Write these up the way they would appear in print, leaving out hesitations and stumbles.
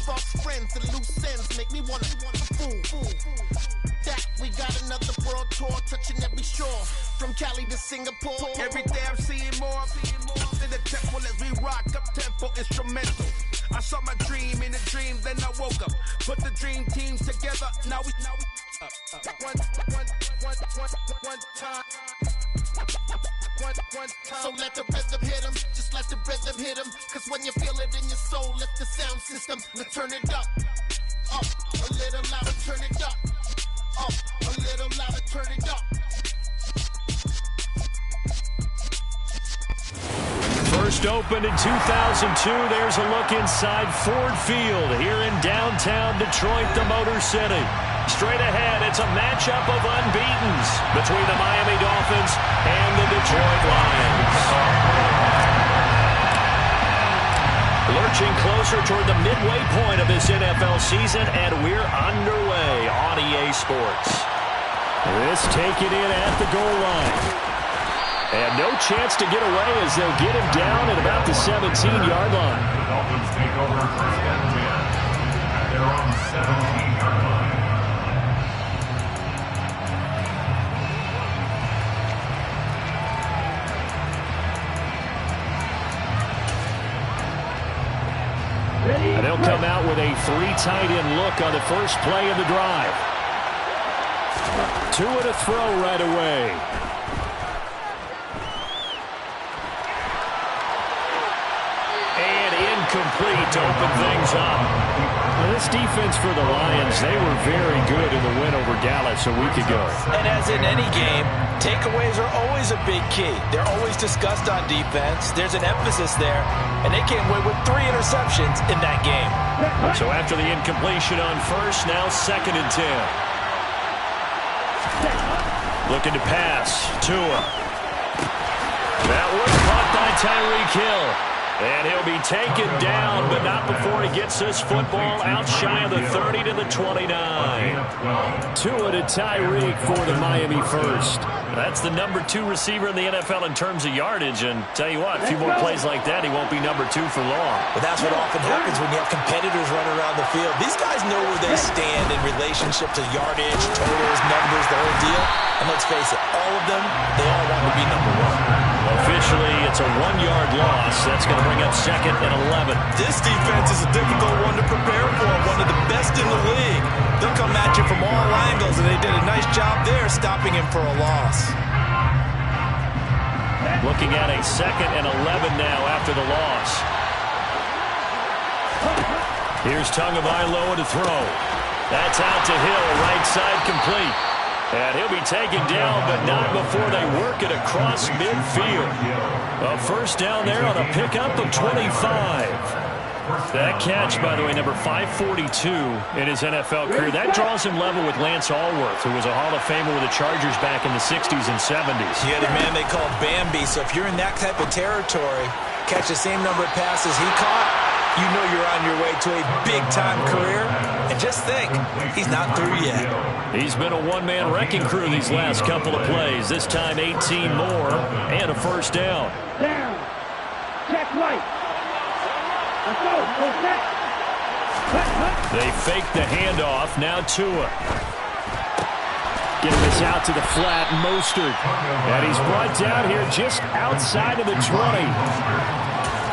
false friends and loose ends make me wanna fool. That we got another world tour touching every shore, from Cali to Singapore. Every day I'm seeing more in the temple as we rock up tempo instrumental. I saw my dream in a dream, then I woke up. Put the dream teams together. Now we one time. So let the rhythm hit 'em, just let the rhythm hit 'em. Cause when you feel it in your soul, lift the sound system. Now turn it up, a little louder, turn it up, a little louder, turn it up. First opened in 2002, there's a look inside Ford Field here in downtown Detroit, the Motor City. Straight ahead, it's a matchup of unbeatens between the Miami Dolphins and the Detroit Lions. Lurching closer toward the midway point of this NFL season, and we're underway on EA Sports. This taken in at the goal line. And no chance to get away as they'll get him down at about the 17-yard line. The Dolphins take over first and 10. They're on the 17-yard line. And they'll come out with a three tight end look on the first play of the drive. Tua to throw right away. And incomplete to open things up. Now this defense for the Lions, they were very good in the win over Dallas a week ago. And as in any game, takeaways are always a big key. They're always discussed on defense. There's an emphasis there, and they came away with 3 interceptions in that game. So after the incompletion on first, now 2nd and 10. Looking to pass. Tua. That was caught by Tyreek Hill. And he'll be taken down, but not before he gets this football out shy of the 30 to the 29. Tua to Tyreek for the Miami first. That's the number 2 receiver in the NFL in terms of yardage. And tell you what, a few more plays like that, he won't be number 2 for long. But that's what often happens when you have competitors running around the field. These guys know where they stand in relationship to yardage, totals, numbers, the whole deal. And let's face it, all of them, they all want to be number 1. Officially, it's a 1-yard loss. That's going to bring up 2nd and 11. This defense is a difficult one to prepare for, one of the best in the league. They'll come at you from all angles, and they did a nice job there stopping him for a loss. Looking at a 2nd and 11 now after the loss. Here's Tagovailoa to throw. That's out to Hill, right side complete. And he'll be taken down, but not before they work it across midfield. A first down there on a pickup of 25. That catch, by the way, number 542 in his NFL career. That draws him level with Lance Allworth, who was a Hall of Famer with the Chargers back in the 60s and 70s. Yeah, the man they called Bambi. So if you're in that type of territory, catch the same number of passes he caught, you know you're on your way to a big-time career. And just think, he's not through yet. He's been a one-man wrecking crew these last couple of plays. This time 18 more and a first down. Down. Check right. Let's go. Go set. They fake the handoff. Now Tua. Getting this out to the flat, Mostert. And he's brought down here just outside of the 20.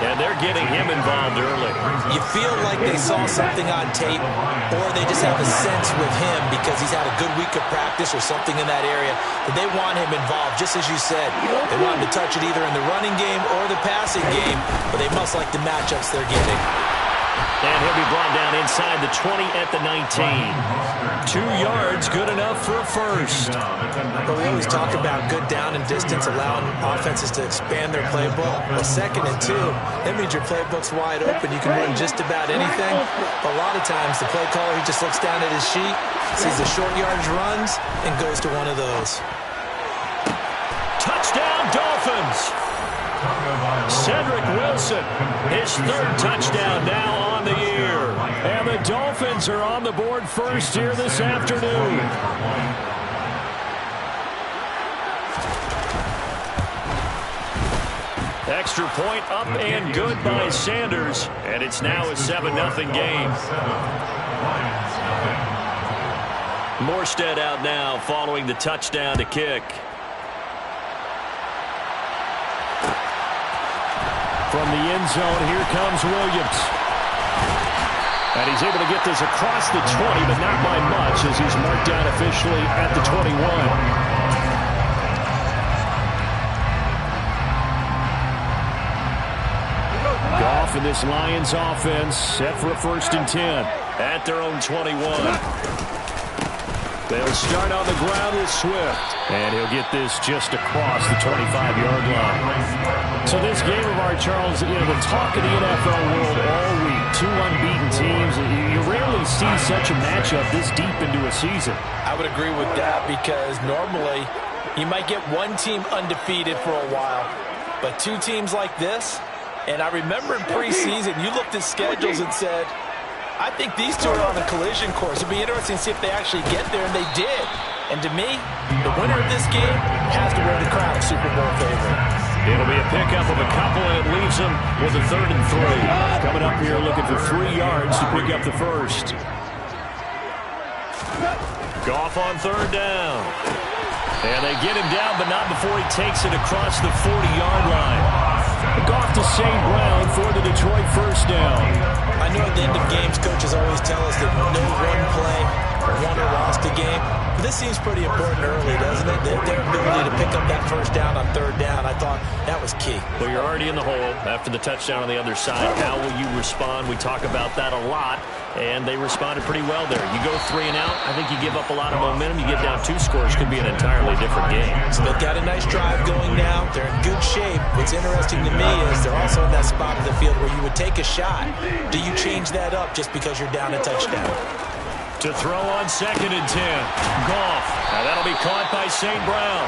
And they're getting him involved early. You feel like they saw something on tape, or they just have a sense with him because he's had a good week of practice or something in that area that they want him involved, just as you said. They want him to touch it either in the running game or the passing game, but they must like the matchups they're getting. And he'll be brought down inside the 20 at the 19. 2 yards, good enough for a first. But we always talk about good down and distance, allowing offenses to expand their playbook. Well, 2nd and 2, that means your playbook's wide open. You can run just about anything. But a lot of times, the play caller, he just looks down at his sheet, sees the short yardage runs, and goes to one of those. Touchdown, Dolphins! Cedric Wilson, his 3rd touchdown now on the year. And the Dolphins are on the board first here this afternoon. Extra point up and good by Sanders, and it's now a 7-0 game. Morstead out now following the touchdown to kick. From the end zone, here comes Williams. And he's able to get this across the 20, but not by much as he's marked down officially at the 21. Goff and this Lions offense set for a 1st and 10 at their own 21. They'll start on the ground with Swift, and he'll get this just across the 25-yard line. So this game of our, Charles, the talk of the NFL world all week, 2 unbeaten teams. You rarely see such a matchup this deep into a season. I would agree with that because normally you might get one team undefeated for a while, but 2 teams like this. And I remember in preseason, you looked at schedules and said, I think these 2 are on a collision course. It'd be interesting to see if they actually get there, and they did. And to me, the winner of this game has to wear the crown of Super Bowl favorite. It'll be a pickup of a couple, and it leaves them with a 3rd and 3. Coming up here looking for 3 yards to pick up the first. Goff on 3rd down. And they get him down, but not before he takes it across the 40-yard line. Goff to St. Brown for the Detroit 1st down. I know at the end of games, coaches always tell us that no one play won or lost a game. But this seems pretty important early, doesn't it? Their ability to pick up that 1st down on 3rd down, I thought that was key. Well, you're already in the hole after the touchdown on the other side. How will you respond? We talk about that a lot, and they responded pretty well there. You go 3 and out, I think you give up a lot of momentum. You get down 2 scores, could be an entirely different game. So they've got a nice drive going now. They're in good shape. What's interesting to me is they're also in that spot of the field where you would take a shot. Do you change that up just because you're down a touchdown? To throw on 2nd and 10. Goff. Now that'll be caught by St. Brown.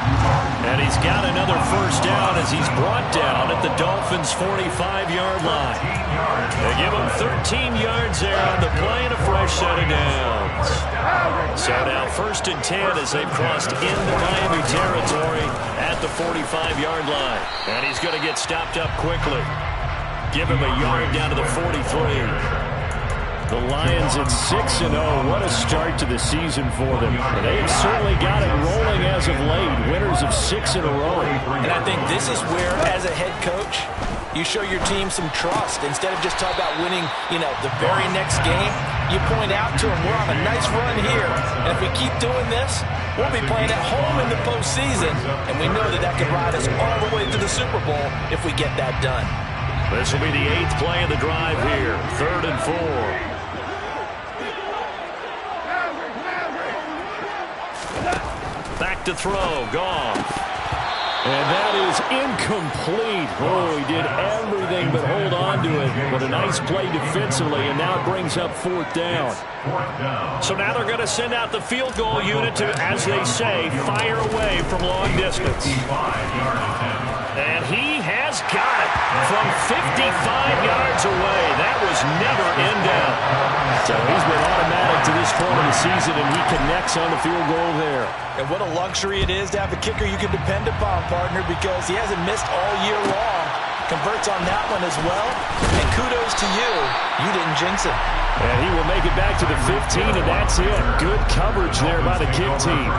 And he's got another 1st down as he's brought down at the Dolphins' 45-yard line. They give him 13 yards there on the play and a fresh set of downs. So now 1st and 10 as they've crossed into Miami territory at the 45-yard line. And he's going to get stopped up quickly. Give him a yard down to the 43. The Lions at 6-0. What a start to the season for them. They have certainly got it rolling as of late. Winners of 6 in a row. And I think this is where, as a head coach, you show your team some trust. Instead of just talking about winning, the very next game, you point out to them, we're on a nice run here. And if we keep doing this, we'll be playing at home in the postseason. And we know that can ride us all the way to the Super Bowl if we get that done. This will be the 8th play of the drive here. 3rd and 4. Back to throw. Goff. And that is incomplete. Oh, he did everything but hold on to it. But a nice play defensively, and now it brings up 4th down. So now they're going to send out the field goal unit to, as they say, fire away from long distance. And he has got it from 55 yards away. That was never in doubt. So he's been automatic to this point of the season, and he connects on the field goal there. And what a luxury it is to have a kicker you can depend upon, partner, because he hasn't missed all year long. Converts on that one as well. And kudos to you. You didn't jinx him. And he will make it back to the 15, and that's it. Good coverage there by the kick team.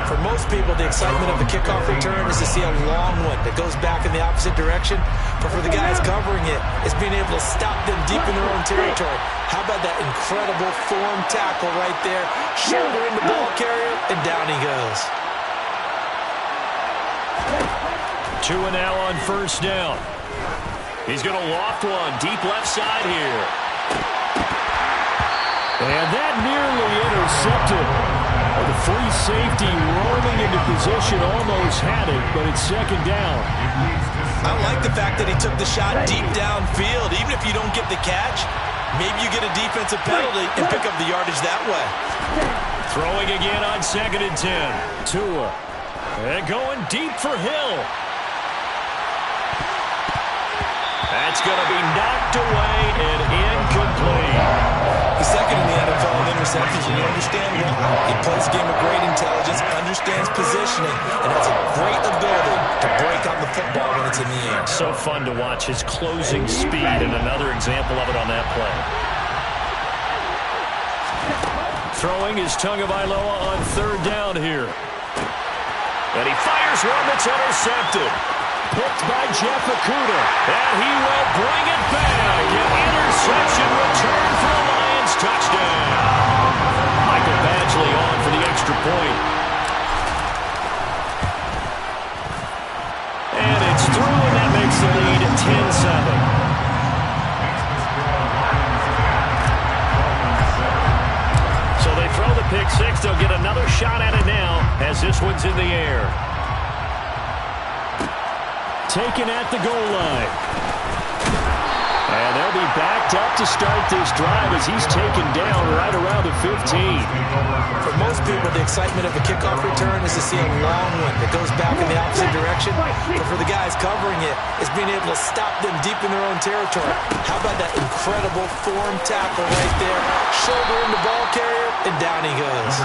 For most people, the excitement of the kickoff return is to see a long one that goes back in the opposite direction. But for the guys covering it, it's being able to stop them deep in their own territory. How about that incredible form tackle right there? Shoulder in the ball carrier, and down he goes. 2 and now on 1st down. He's going to loft one deep left side here. And that nearly intercepted. The free safety roaming into position, almost had it, but it's 2nd down. I like the fact that he took the shot deep downfield. Even if you don't get the catch, maybe you get a defensive penalty and pick up the yardage that way. Throwing again on 2nd and 10. Tua. And going deep for Hill. That's going to be knocked away and incomplete. He's 2nd in the NFL in interceptions, and you understand why. He plays a game of great intelligence, understands positioning, and has a great ability to break on the football when it's in the air. So fun to watch his closing speed, and another example of it on that play. Throwing is Tagovailoa on third down here. And he fires one that's intercepted. Picked by Jeff Okudah. And he will bring it back. An interception return for the Lions. Touchdown. Michael Badgley on for the extra point. And it's through, and that makes the lead 10-7. So they throw the pick six. They'll get another shot at it now as this one's in the air. Taken at the goal line. And they'll be backed up to start this drive as he's taken down right around the 15. For most people, the excitement of a kickoff return is to see a long one that goes back in the opposite direction. But for the guys covering it, it's being able to stop them deep in their own territory. How about that incredible form tackle right there? Shoulder in the ball carrier, and down he goes.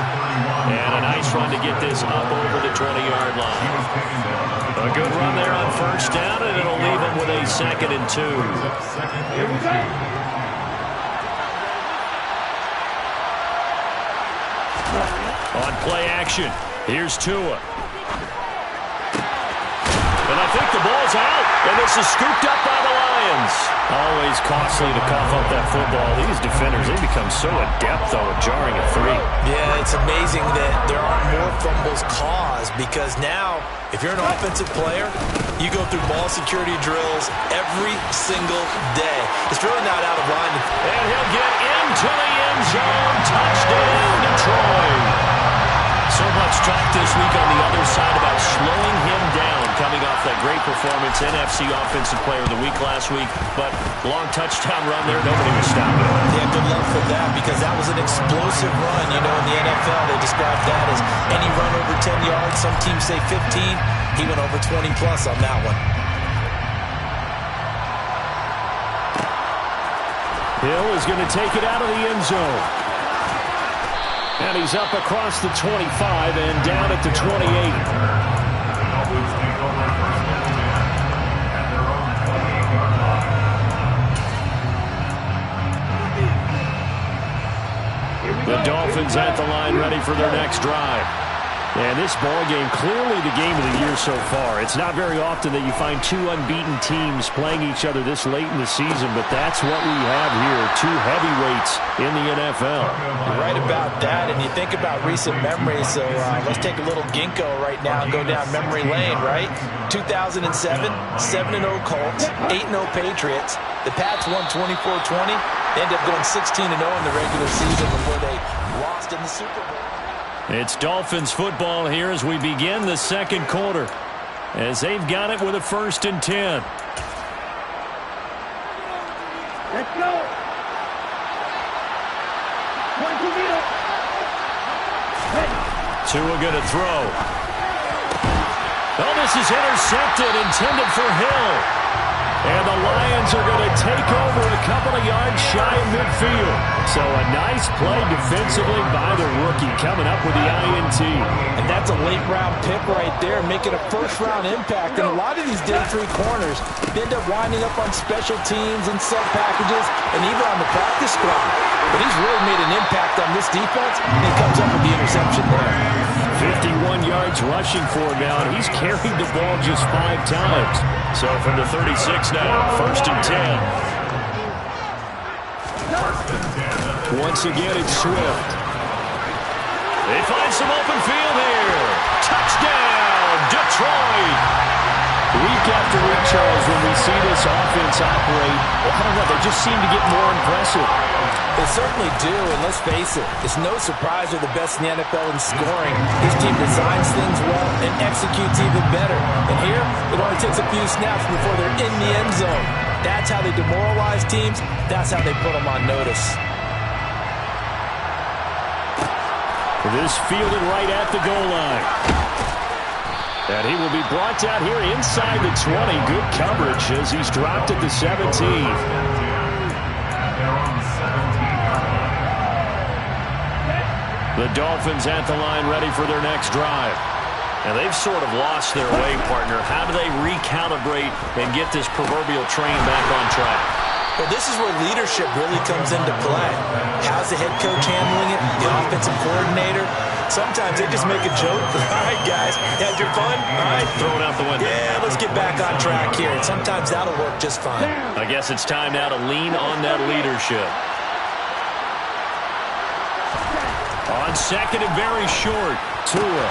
And a nice run to get this up over the 20-yard line. A good run there on first down, and it'll leave him with a 2nd and 2. Here we go. On play action, here's Tua. And I think the ball's out, and this is scooped up by the Lions. Always costly to cough up that football. These defenders, they become so adept, though, at jarring a 3. Yeah, it's amazing that there aren't more fumbles caused because now, if you're an offensive player, you go through ball security drills every single day. It's really not out of line. And he'll get into the end zone. Touchdown, Detroit. So much talk this week on the other side about slowing him down, coming off that great performance, NFC Offensive Player of the Week last week. But long touchdown run there, nobody was stopping him. Yeah, good luck for that because that was an explosive run. You know, in the NFL, they describe that as any run over 10 yards. Some teams say 15. He went over 20-plus on that one. Hill is going to take it out of the end zone. And he's up across the 25 and down at the 28. The Dolphins at the line ready for their next drive. And this ball game, clearly the game of the year so far. It's not very often that you find two unbeaten teams playing each other this late in the season, but that's what we have here, two heavyweights in the NFL. You're right about that, and you think about recent memories, so let's take a little ginkgo right now and go down memory lane, right? 2007, 7-0 Colts, 8-0 Patriots. The Pats won 24-20. They ended up going 16-0 in the regular season before they lost in the Super Bowl. It's Dolphins football here as we begin the second quarter, as they've got it with a 1st and 10. Let's go. Tua going to throw. Oh, this is intercepted, intended for Hill. And the Lions are going to take over a couple of yards shy of midfield. So a nice play defensively by the rookie coming up with the INT. And that's a late-round pick right there, making a first-round impact. And a lot of these day 3 corners end up winding up on special teams and sub-packages and even on the practice squad. But he's really made an impact on this defense, and he comes up with the interception there. 51 yards rushing for him now, and he's carried the ball just 5 times. So from the 36 now, 1st and 10. Once again, it's Swift. They find some open field here. Touchdown, Detroit. Week after week, Charles, when we see this offense operate, I don't know, they just seem to get more impressive. They certainly do, and let's face it, it's no surprise they're the best in the NFL in scoring. This team designs things well and executes even better. And here, it only takes a few snaps before they're in the end zone. That's how they demoralize teams. That's how they put them on notice. This fielded right at the goal line. And he will be brought down here inside the 20. Good coverage as he's dropped at the 17. The Dolphins at the line ready for their next drive. And they've sort of lost their way, partner. How do they recalibrate and get this proverbial train back on track? Well, this is where leadership really comes into play. How's the head coach handling it? The offensive coordinator? Sometimes they just make a joke. All right, guys, had your fun? All right. Throw it out the window. Yeah, let's get back on track here. And sometimes that'll work just fine. I guess it's time now to lean on that leadership. On second and very short, Tua.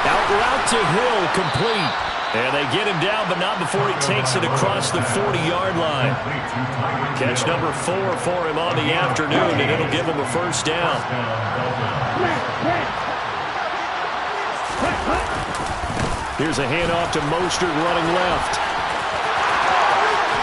Out route to Hill, complete. And they get him down, but not before he takes it across the 40-yard line. Catch number 4 for him on the afternoon, and it'll give him a first down. Here's a handoff to Mostert running left.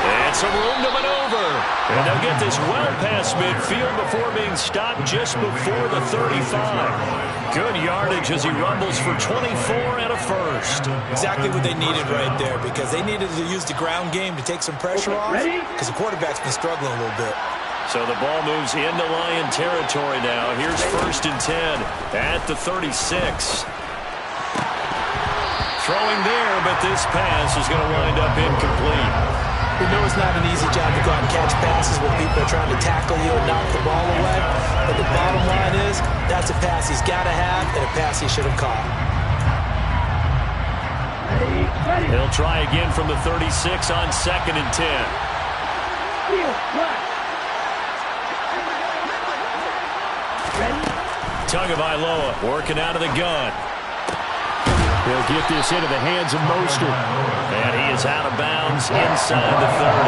And some room to maneuver. And they'll get this well past midfield before being stopped just before the 35. Good yardage as he rumbles for 24 and a first. Exactly what they needed right there, because they needed to use the ground game to take some pressure off, because the quarterback's been struggling a little bit. So the ball moves into Lion territory now. Here's 1st and 10 at the 36. Throwing there, but this pass is going to wind up incomplete. We know it's not an easy job to go out and catch passes when people are trying to tackle you and knock the ball away. But the bottom line is, that's a pass he's got to have and a pass he should have caught. He'll try again from the 36 on 2nd and 10. Tagovailoa working out of the gun. He'll get this into the hands of Mostert. And he is out of bounds inside the 30.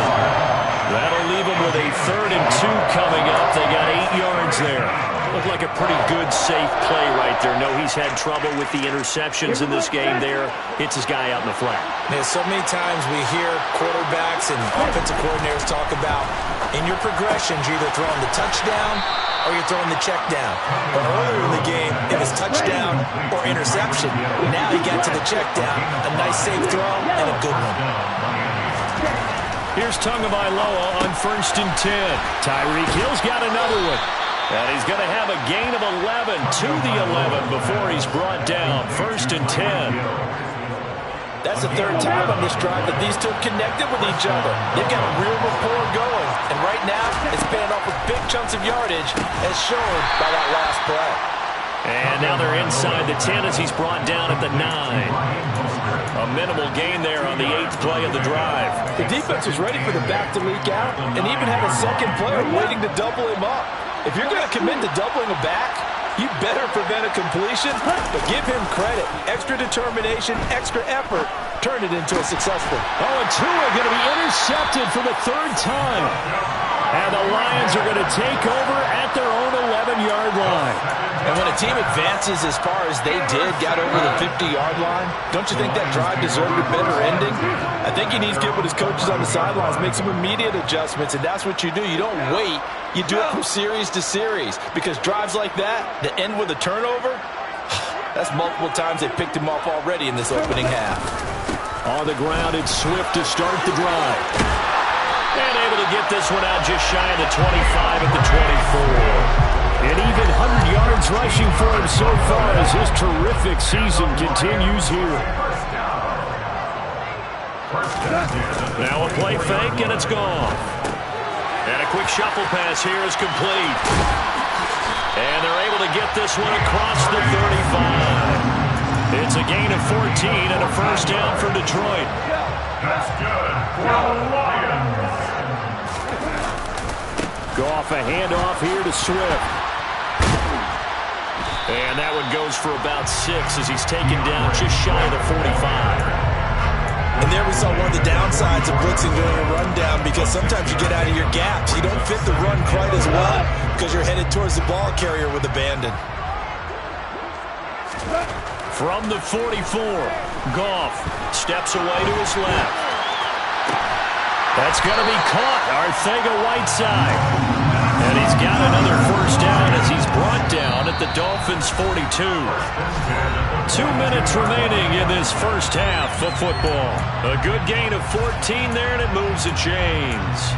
That'll leave him with a 3rd and 2 coming up. They got 8 yards there. Looked like a pretty good, safe play right there. No, he's had trouble with the interceptions in this game there. Hits his guy out in the flat. Yeah, so many times we hear quarterbacks and offensive coordinators talk about, in your progressions, you're either throwing the touchdown or you're throwing the check down. But earlier in the game, it was touchdown or interception. Now he got to the check down. A nice, safe throw and a good one. Here's Tagovailoa on 1st and 10. Tyreek Hill's got another one. And he's going to have a gain of 11 to the 11 before he's brought down. 1st and 10. That's the 3rd time on this drive that these two connected with each other. They've got a real rapport going. And right now, it's paying off with big chunks of yardage, as shown by that last play. And now they're inside the 10 as he's brought down at the 9. A minimal gain there on the 8th play of the drive. The defense was ready for the back to leak out and even had a second player waiting to double him up. If you're going to commit to doubling a back, you better prevent a completion, but give him credit. Extra determination, extra effort, turn it into a successful. Oh, and Tua going to be intercepted for the 3rd time. And the Lions are going to take over at their own 11-yard line. And when a team advances as far as they did, got over the 50-yard line, don't you think that drive deserved a better ending? I think he needs to get with his coaches on the sidelines, make some immediate adjustments, and that's what you do. You don't wait. You do it from series to series, because drives like that end with a turnover, that's multiple times they picked him off already in this opening half. On the ground, it's Swift to start the drive. And able to get this one out just shy of the 25 at the 24. An even 100 yards rushing for him so far as his terrific season continues here. Now a play fake, and it's gone. And a quick shuffle pass here is complete. And they're able to get this one across the 35. It's a gain of 14 and a first down for Detroit. That's good for the Lions. Goff a handoff here to Swift. And that one goes for about 6 as he's taken down just shy of the 45. And there we saw one of the downsides of blitzing during a rundown, because sometimes you get out of your gaps. You don't fit the run quite as well because you're headed towards the ball carrier with abandon. From the 44, Goff steps away to his left. That's going to be caught. Arcega-Whiteside. And he's got another first down as he's brought down at the Dolphins' 42. 2 minutes remaining in this first half of football. A good gain of 14 there, and it moves the chains.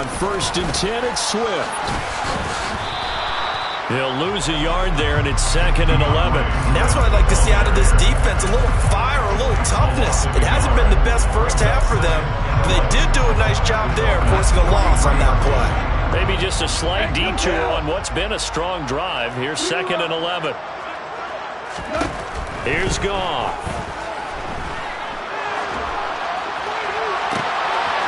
On 1st and 10, it's Swift. He'll lose a yard there, and it's 2nd and 11. And that's what I'd like to see out of this defense, a little fire, a little toughness. It hasn't been the best first half for them, but they did do a nice job there, forcing a loss on that play. Maybe just a slight detour on what's been a strong drive. Here's 2nd and 11. Here's Goff.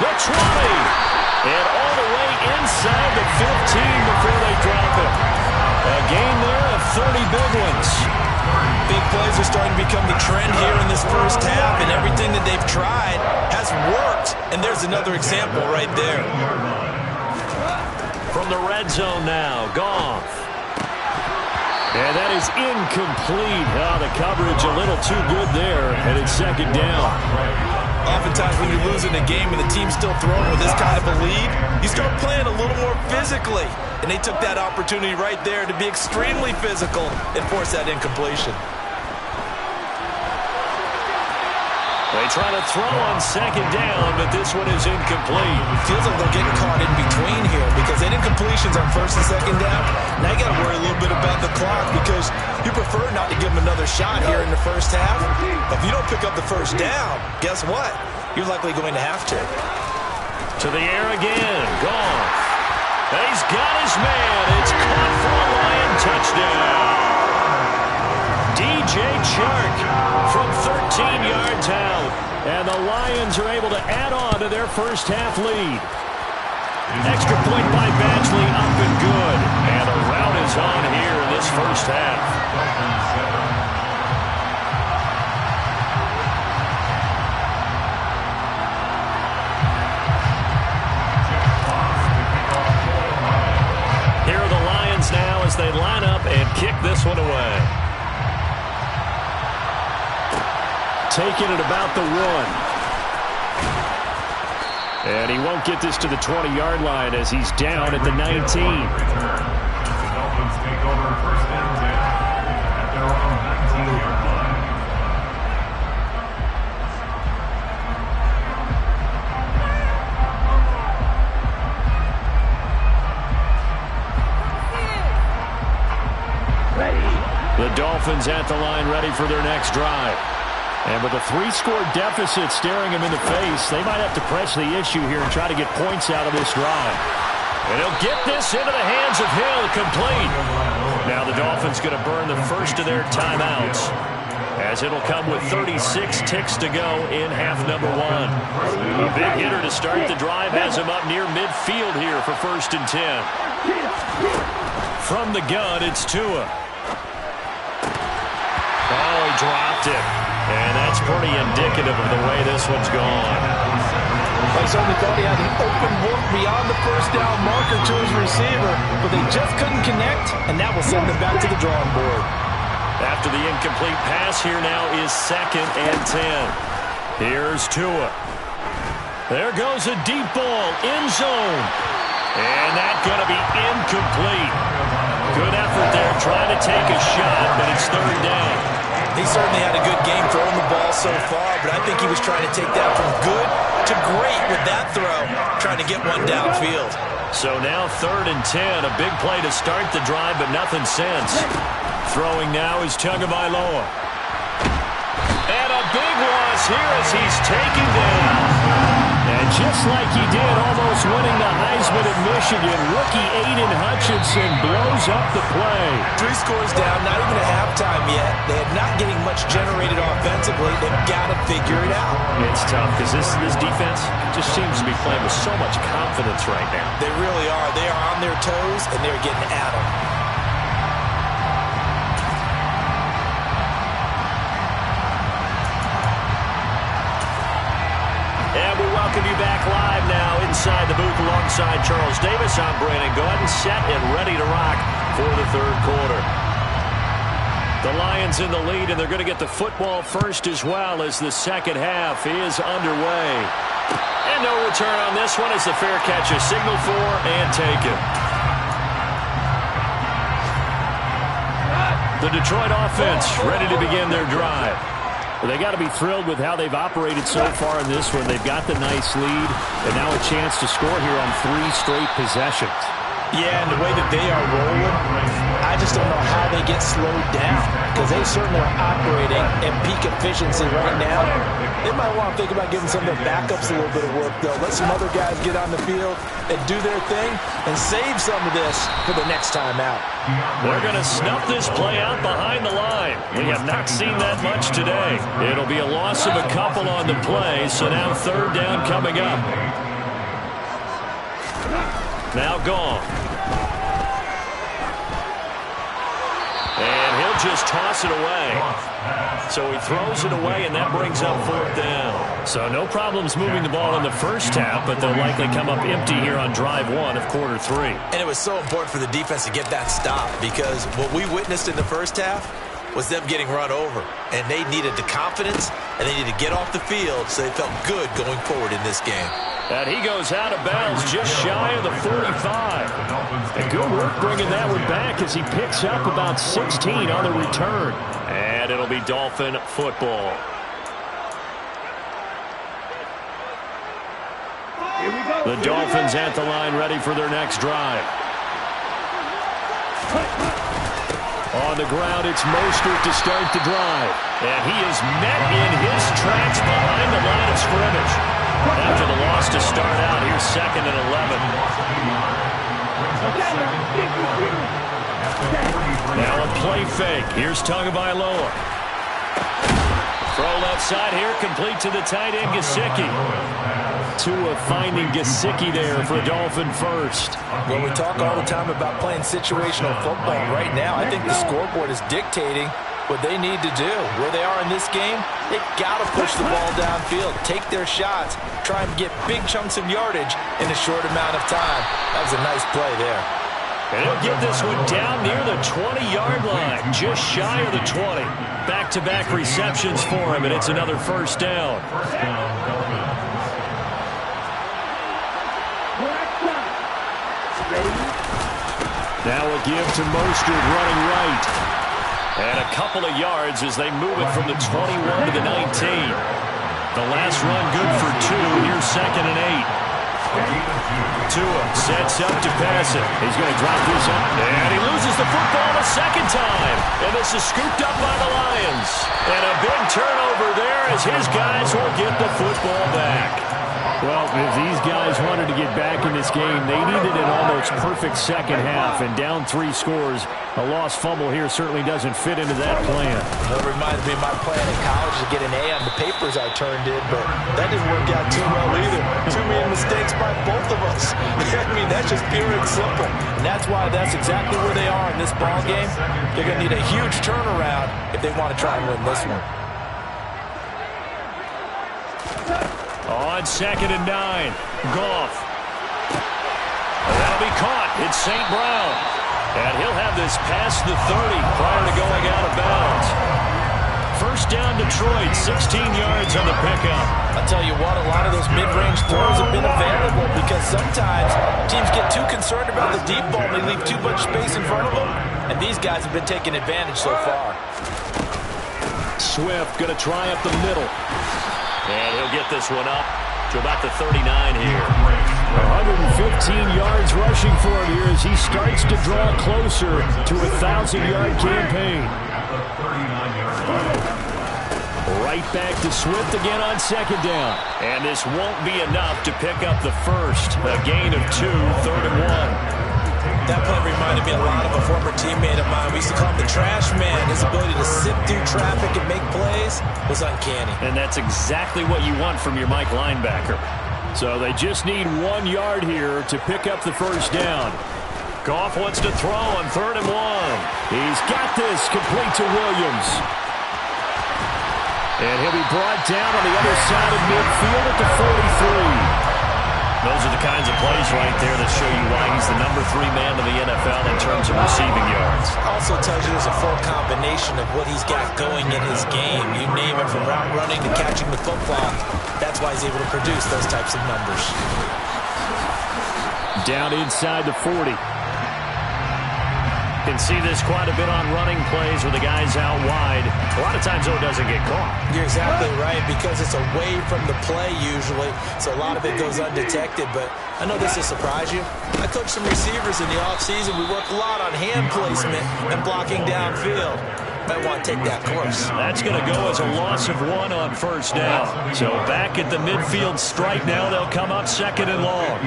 The 20. And all the way inside the 15 before they drop it. A gain there of 30 big ones. Big plays are starting to become the trend here in this first half, and everything that they've tried has worked. And there's another example right there. From the red zone now, Goff. And that is incomplete. Oh, the coverage a little too good there, and it's 2nd down. Oftentimes when you're losing a game and the team's still throwing with this kind of a lead, you start playing a little more physically. And they took that opportunity right there to be extremely physical and force that incompletion. They try to throw on 2nd down, but this one is incomplete. Feels like they're getting caught in between here because they had incompletions on 1st and 2nd down. Now you got to worry a little bit about the clock because you prefer not to give them another shot here in the first half. But if you don't pick up the first down, guess what? You're likely going to have to. To the air again. Goff. He's got his man. It's caught for a Lion touchdown. DJ Chark from 13 yards out. And the Lions are able to add on to their first half lead. Extra point by Badgley, up and good. And a rout is on here in this first half. Now as they line up and kick this one away. Taking it about the 1. And he won't get this to the 20-yard line as he's down at the 19. The Dolphins take over 1st and 10 at their own 19-yard line. The Dolphins at the line ready for their next drive. And with a 3-score deficit staring them in the face, they might have to press the issue here and try to get points out of this drive. And he'll get this into the hands of Hill, complete. Now the Dolphins going to burn the first of their timeouts, as it'll come with 36 ticks to go in half number 1. A big hitter to start the drive has him up near midfield here for 1st and 10. From the gun, it's Tua. Oh, he dropped it. And that's pretty indicative of the way this one's gone. I certainly thought he had an open look beyond the first down marker to his receiver, but they just couldn't connect, and that will send them back to the drawing board. After the incomplete pass, here now is 2nd and 10. Here's Tua. There goes a deep ball, end zone. And that's going to be incomplete. Good effort there, trying to take a shot, but it's 3rd down. He certainly had a good game throwing the ball so far, but I think he was trying to take that from good to great with that throw, trying to get one downfield. So now 3rd and 10, a big play to start the drive, but nothing since. Throwing now is Tagovailoa. And a big loss here as he's taken down. And just like he did, almost winning the Heisman at Michigan, rookie Aiden Hutchinson blows up the play. 3 scores down, not even at halftime yet. They are not getting much generated offensively. They've got to figure it out. It's tough because this defense just seems to be playing with so much confidence right now. They really are. They are on their toes, and they're getting at them. And we welcome you back live now inside the booth alongside Charles Davis. I'm Brandon Gaudin, set and ready to rock for the 3rd quarter. The Lions in the lead, and they're going to get the football first as well as the second half is underway. And no return on this one as the fair catch is signaled for and taken. The Detroit offense ready to begin their drive. Well, they got to be thrilled with how they've operated so far in this one. They've got the nice lead, and now a chance to score here on 3 straight possessions. Yeah, and the way that they are rolling, I just don't know how they get slowed down, because they certainly are operating at peak efficiency right now. They might want to think about giving some of their backups a little bit of work, though. Let some other guys get on the field and do their thing and save some of this for the next time out. They're going to snuff this play out behind the line. We have not seen that much today. It'll be a loss of a couple on the play, so now 3rd down coming up. Now gone. And he'll just toss it away. So he throws it away, and that brings up 4th down. So no problems moving the ball in the first half, but they'll likely come up empty here on drive 1 of quarter 3. And it was so important for the defense to get that stop, because what we witnessed in the first half was them getting run over. And they needed the confidence, and they needed to get off the field so they felt good going forward in this game. And he goes out of bounds just shy of the 45. And good work bringing that one back as he picks up about 16 on the return. And it'll be Dolphin football. The Dolphins at the line ready for their next drive. On the ground, it's Mostert to start the drive. And he is met in his tracks behind the line of scrimmage. After the loss to start out, here's 2nd and 11. Now a play fake. Here's Tagovailoa. Throw left side here, complete to the tight end, Gesicki. Tua finding Gesicki there for Dolphin first. Well, we talk all the time about playing situational football. Right now, I think the scoreboard is dictating what they need to do. Where they are in this game, they've got to push the ball downfield, take their shots, try and get big chunks of yardage in a short amount of time. That was a nice play there. And he'll get this one down near the 20-yard line, just shy of the 20. Back-to-back receptions for him, and it's another 1st down. Now a give to Mostert running right. And a couple of yards as they move it from the 21 to the 19. The last run good for 2. Here's 2nd and 8. Tua sets up to pass it. He's going to drop this up. And he loses the football a second time. And this is scooped up by the Lions. And a big turnover there as his guys will get the football back. Well, if these guys wanted to get back in this game, they needed an almost perfect second half. And down 3 scores, a lost fumble here certainly doesn't fit into that plan. Well, it reminds me of my plan in college to get an A on the papers I turned in, but that didn't work out too well either. Too many mistakes by both of us. I mean, that's just pure and simple. And that's why that's exactly where they are in this ball game. They're going to need a huge turnaround if they want to try and win this one. On 2nd and 9, Goff. That'll be caught. It's St. Brown. And he'll have this past the 30 prior to going out of bounds. 1st down Detroit, 16 yards on the pickup. I'll tell you what, a lot of those mid-range throws have been available because sometimes teams get too concerned about the deep ball and they leave too much space in front of them. And these guys have been taking advantage so far. Swift going to try up the middle. And he'll get this one up to about the 39 here. 115 yards rushing for him here as he starts to draw closer to a 1,000-yard campaign. Right back to Swift again on 2nd down. And this won't be enough to pick up the first. A gain of 2, 3rd and 1. That play reminded me a lot of a former teammate of mine. We used to call him the trash man. His ability to sift through traffic and make plays was uncanny. And that's exactly what you want from your Mike linebacker. So they just need 1 yard here to pick up the first down. Goff wants to throw on 3rd and 1. He's got this complete to Williams. And he'll be brought down on the other side of midfield at the 43. Those are the kinds of plays right there that show you why he's the number 3 man in the NFL in terms of receiving yards. Also tells you there's a full combination of what he's got going in his game. You name it, from route running to catching the football. That's why he's able to produce those types of numbers. Down inside the 40. Can see this quite a bit on running plays where the guy's out wide. A lot of times, though, it doesn't get caught. You're exactly right, because it's away from the play usually, so a lot of it goes undetected. But I know this will surprise you. I coach some receivers in the offseason. We work a lot on hand placement and blocking downfield. Might want to take that course. That's going to go as a loss of 1 on first down. So back at the midfield stripe now, they'll come up 2nd and long.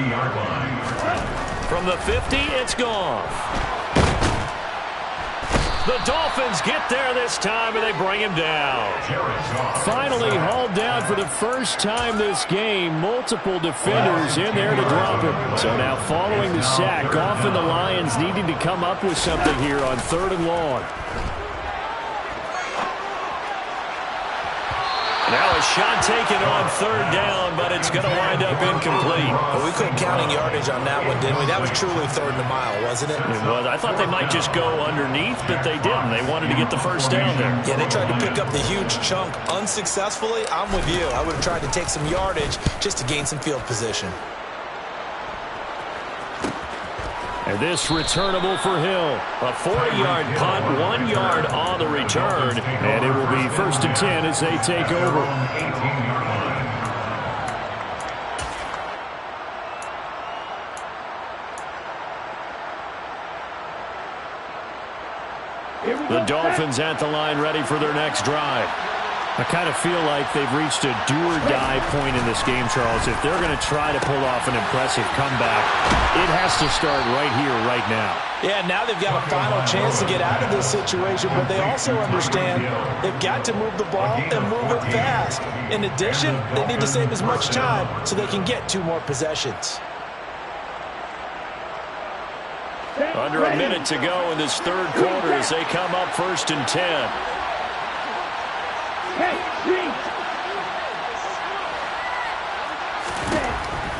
From the 50, it's Goff. The Dolphins get there this time, and they bring him down. Finally hauled down for the first time this game. Multiple defenders in there to drop him. So now following the sack, Goff and the Lions needing to come up with something here on 3rd and long. Now a shot taken on 3rd down, but it's going to wind up incomplete. Well, we couldn't counting yardage on that one, didn't we? That was truly 3rd and a mile, wasn't it? It was. I thought they might just go underneath, but they didn't. They wanted to get the first down there. Yeah, they tried to pick up the huge chunk unsuccessfully. I'm with you. I would have tried to take some yardage just to gain some field position. And this returnable for Hill. A 40-yard punt, 1 yard on the return. And it will be 1st and 10 as they take over. The Dolphins at the line ready for their next drive. I kind of feel like they've reached a do-or-die point in this game, Charles. If they're going to try to pull off an impressive comeback, it has to start right here, right now. Yeah, now they've got a final chance to get out of this situation, but they also understand they've got to move the ball and move it fast. In addition, they need to save as much time so they can get 2 more possessions. Under a minute to go in this 3rd quarter as they come up 1st and 10.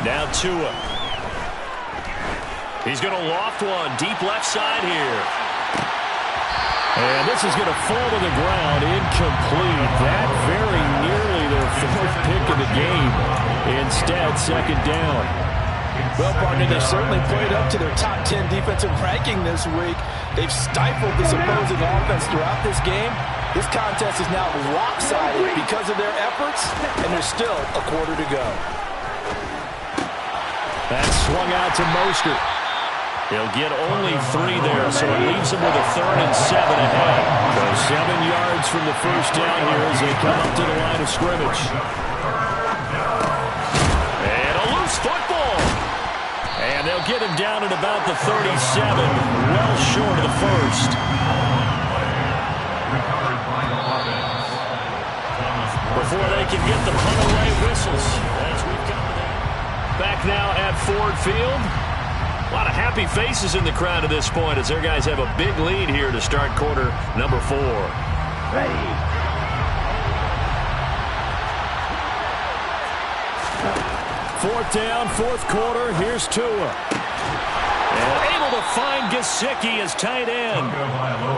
Now Tua. He's going to loft one deep left side here. And this is going to fall to the ground, incomplete. That very nearly their 4th pick of the game. Instead, 2nd down. Well, partner, they certainly played up to their top 10 defensive ranking this week. They've stifled this opposing offense throughout this game. This contest is now lopsided because of their efforts, and there's still a quarter to go. That's swung out to Mostert. He'll get only 3 there, so it leaves him with a 3rd and 7 ahead. So 7 yards from the first down here as they come up to the line of scrimmage. And a loose football. And they'll get him down at about the 37, well short of the first. Before they can get the punt away, whistles. As we've come back now at Ford Field. A lot of happy faces in the crowd at this point as their guys have a big lead here to start quarter number 4. Ready. 4th down, 4th quarter. Here's Tua. And able to find Gesicki as tight end.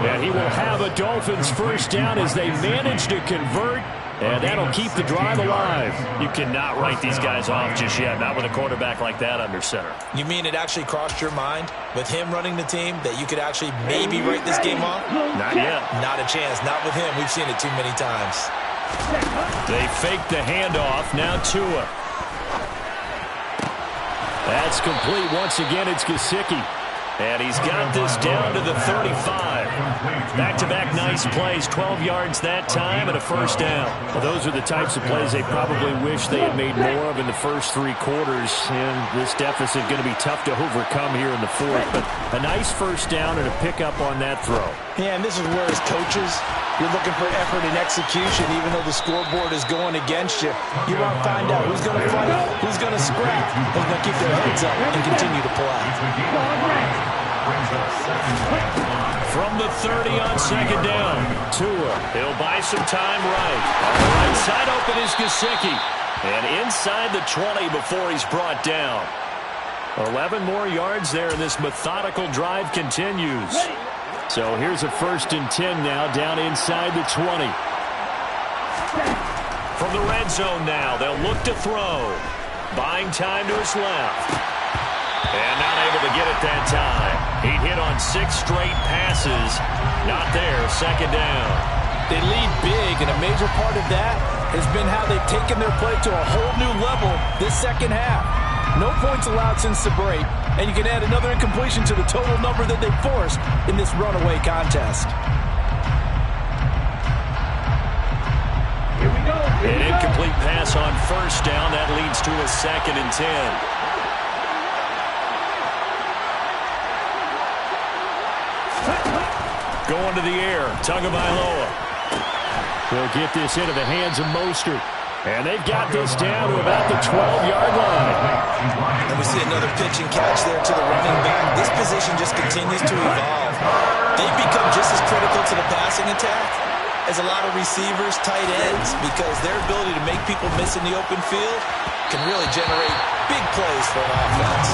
And he will have a Dolphins first down as they manage to convert. And that'll keep the drive alive. You cannot write these guys off just yet, not with a quarterback like that under center. You mean it actually crossed your mind with him running the team that you could actually maybe write this game off? Not yet. Not a chance. Not with him. We've seen it too many times. They fake the handoff. Now Tua. That's complete. Once again, it's Gesicki. And he's got this down to the 35. Back-to-back nice plays, 12 yards that time and a first down. Well, those are the types of plays they probably wish they had made more of in the first 3 quarters. And this deficit going to be tough to overcome here in the 4th. But a nice first down and a pickup on that throw. Yeah, and this is where as coaches, you're looking for effort and execution, even though the scoreboard is going against you. You want to find out who's going to fight, who's going to scrap, who's going to keep their heads up and continue to play. From the 30 on 2nd down, Tua. He'll buy some time right. On the right side open is Gesicki. And inside the 20 before he's brought down. 11 more yards there, and this methodical drive continues. So here's a 1st and 10 now, down inside the 20. From the red zone now, they'll look to throw. Buying time to his left. And not able to get it that time. He'd hit on 6 straight passes. Not there, second down. They lead big, and a major part of that has been how they've taken their play to a whole new level this second half. No points allowed since the break, and you can add another incompletion to the total number that they forced in this runaway contest. Here we go. An incomplete pass on first down. That leads to a 2nd and 10. Going to the air, Tagovailoa. They'll get this into the hands of Mostert. And they've got this down to about the 12-yard line. And we see another pitch and catch there to the running back. This position just continues to evolve. They've become just as critical to the passing attack as a lot of receivers, tight ends, because their ability to make people miss in the open field can really generate big plays for an offense.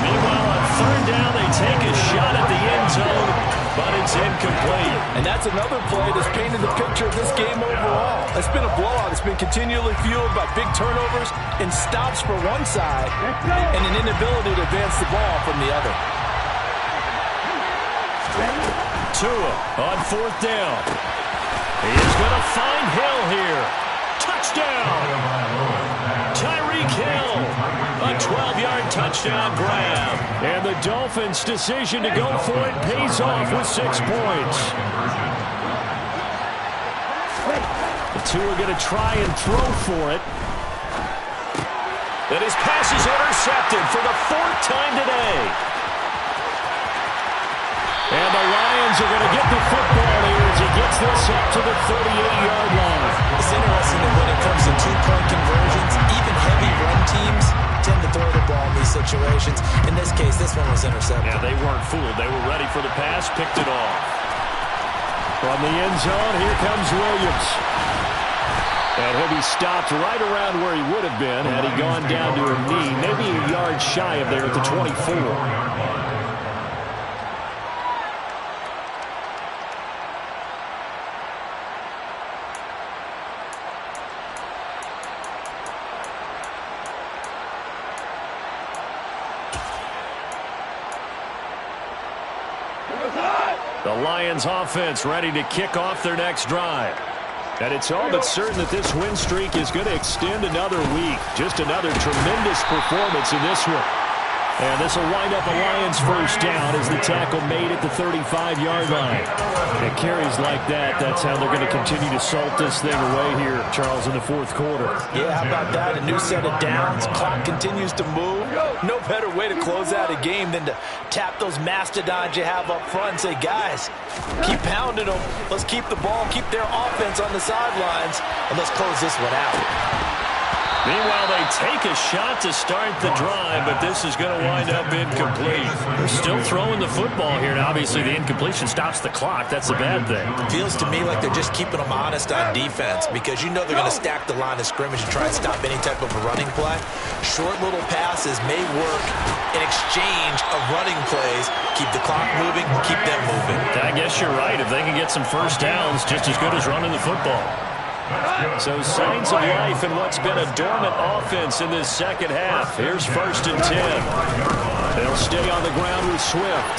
Meanwhile, on 3rd down, they take a shot at the end zone, but it's incomplete. And that's another play that's painted the picture of this game overall. It's been a blowout. It's been continually fueled by big turnovers and stops for one side and an inability to advance the ball from the other. Tua on 4th down. He is going to find Hill here. Touchdown! Tyreek Hill, a 12-yard touchdown grab. And the Dolphins' decision to go for it pays off with 6 points. The two are going to try and throw for it. And his pass is intercepted for the 4th time today. And the Lions are going to get the football here as he gets this up to the 38-yard line. It's interesting that when it comes to 2-point conversions, even heavy run teams tend to throw the ball in these situations. In this case, this one was intercepted. Yeah, they weren't fooled. They were ready for the pass, picked it off. From the end zone, here comes Williams. And he'll be stopped right around where he would have been had he gone down to a knee, maybe a yard shy of there at the 24. The Lions offense ready to kick off their next drive. And it's all but certain that this win streak is going to extend another week. Just another tremendous performance in this one. And this will wind up a Lions first down as the tackle made at the 35-yard line. And carries like that, that's how they're going to continue to salt this thing away here, Charles, in the 4th quarter. Yeah, how about that? A new set of downs. Clock continues to move. No better way to close out a game than to tap those mastodons you have up front and say, guys, keep pounding them. Let's keep the ball, keep their offense on the sidelines, and let's close this one out. Meanwhile, they take a shot to start the drive, but this is going to wind up incomplete. They're still throwing the football here, and obviously the incompletion stops the clock. That's a bad thing. Feels to me like they're just keeping them honest on defense because you know they're going to stack the line of scrimmage and try and stop any type of a running play. Short little passes may work in exchange of running plays. Keep the clock moving, keep them moving. I guess you're right. If they can get some first downs, just as good as running the football. So signs of life in what's been a dormant offense in this second half. Here's 1st and 10. They'll stay on the ground with Swift.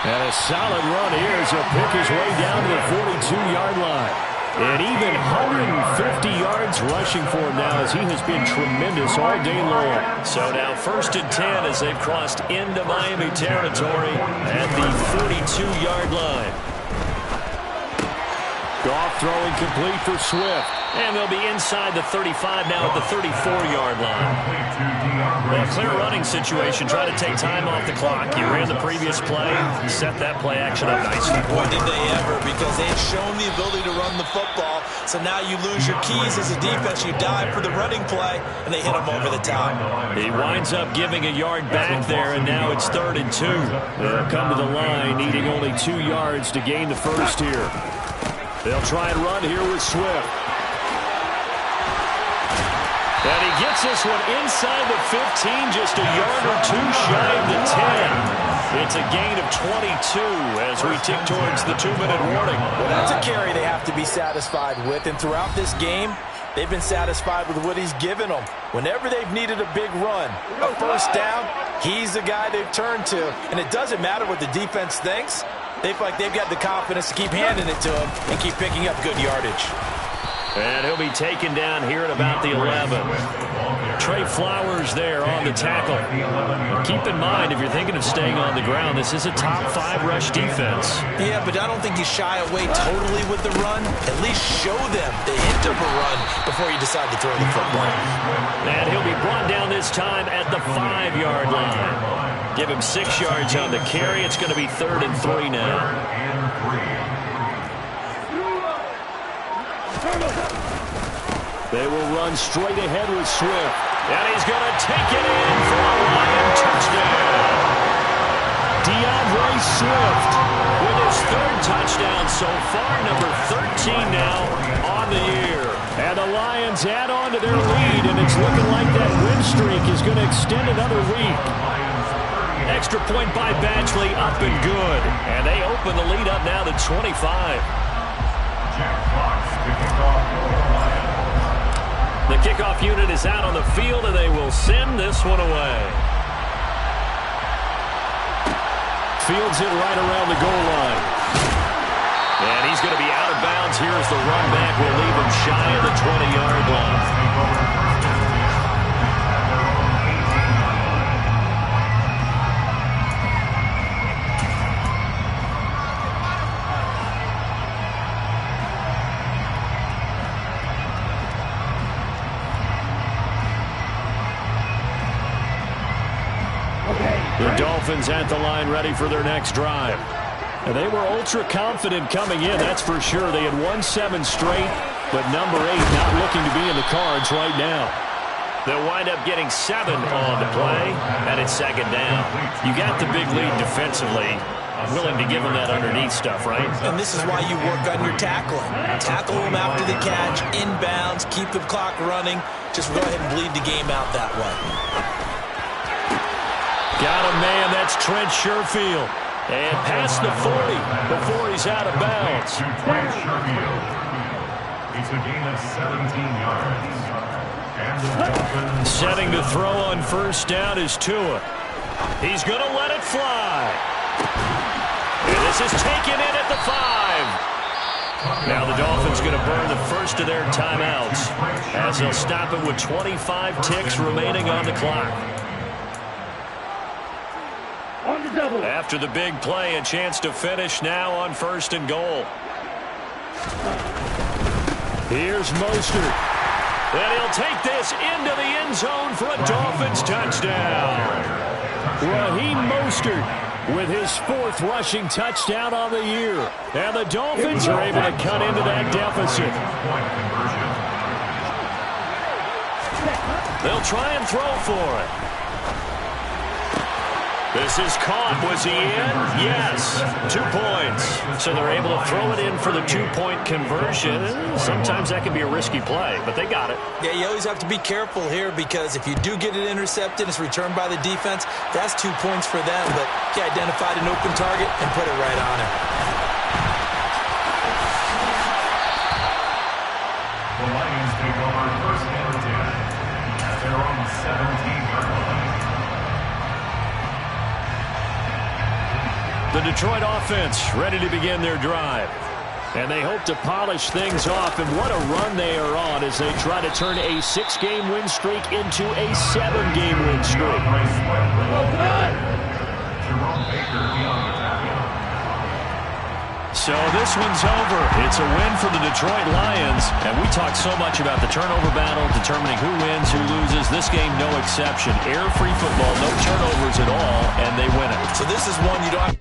And a solid run here as he'll pick his way down to the 42-yard line. And even 150 yards rushing for him now as he has been tremendous all day long. So now 1st and 10 as they've crossed into Miami territory at the 42-yard line. Goff throwing complete for Swift. And they'll be inside the 35 now at the 34-yard line. Well, a clear running situation. Try to take time off the clock. You ran the previous play. You set that play action up nicely. Boy, did they ever, because they've shown the ability to run the football. So now you lose your keys as a defense. You dive for the running play, and they hit them over the top. He winds up giving a yard back there, and now it's 3rd and 2. They'll come to the line, needing only 2 yards to gain the first here. They'll try and run here with Swift. And he gets this one inside the 15, just a yard or two shy of the 10. It's a gain of 22 as we tick towards the 2-minute warning. Well, that's a carry they have to be satisfied with. And throughout this game, They've been satisfied with what he's given them. Whenever they've needed a big run, a first down, he's the guy they've turned to. And it doesn't matter what the defense thinks. They feel like they've got the confidence to keep handing it to him and keep picking up good yardage. And he'll be taken down here at about the 11. Trey Flowers there on the tackle. Keep in mind, if you're thinking of staying on the ground, this is a top 5 rush defense. Yeah, but I don't think you shy away totally with the run. At least show them the hint of a run before you decide to throw the football. And he'll be brought down this time at the 5-yard line. Give him 6 yards on the carry. It's going to be 3rd and 3 now. They will run straight ahead with Swift. And he's going to take it in for a Lion touchdown. DeAndre Swift with his 3rd touchdown so far, number 13 now on the year. And the Lions add on to their lead, and it's looking like that win streak is going to extend another week. Extra point by Badgley, up and good. And they open the lead up now to 25. Jack Fox kicking off for the Lions. The kickoff unit is out on the field, and they will send this one away. Fields it right around the goal line. And he's going to be out of bounds here as the run back will leave him shy of the 20-yard line. The Dolphins at the line ready for their next drive. And they were ultra-confident coming in, that's for sure. They had won 7 straight, but number 8 not looking to be in the cards right now. They'll wind up getting 7 on the play, and it's 2nd down. You got the big lead defensively. Willing to give them that underneath stuff, right? And this is why you work on your tackling. Tackle them after the catch, inbounds, keep the clock running. Just go ahead and bleed the game out that way. Got a man, that's Trent Sherfield. And past the 40 before he's out of bounds. Trent Sherfield. It's a gain of 17 yards. And the Dolphins setting to throw on first down is Tua. He's going to let it fly. And this is taken in at the 5. Now the Dolphins going to burn the first of their timeouts as they'll stop it with 25 ticks remaining on the clock. After the big play, a chance to finish now on 1st and goal. Here's Mostert. And he'll take this into the end zone for a Dolphins touchdown. Raheem Mostert with his 4th rushing touchdown on the year. And the Dolphins are able to cut into that deficit. They'll try and throw for it. This is caught. Was he in? Yes. 2 points. So they're able to throw it in for the 2-point conversion. Sometimes that can be a risky play, but they got it. Yeah, you always have to be careful here because if you do get it intercepted, it's returned by the defense, that's 2 points for them. But he identified an open target and put it right on him. The Lions take over 1st and 10 at their own 17-yard line. The Detroit offense ready to begin their drive. And they hope to polish things off. And what a run they are on as they try to turn a 6-game win streak into a 7-game win streak. So this one's over. It's a win for the Detroit Lions. And we talked so much about the turnover battle, determining who wins, who loses. This game, no exception. Error-free football, no turnovers at all, and they win it. So this is one you don't have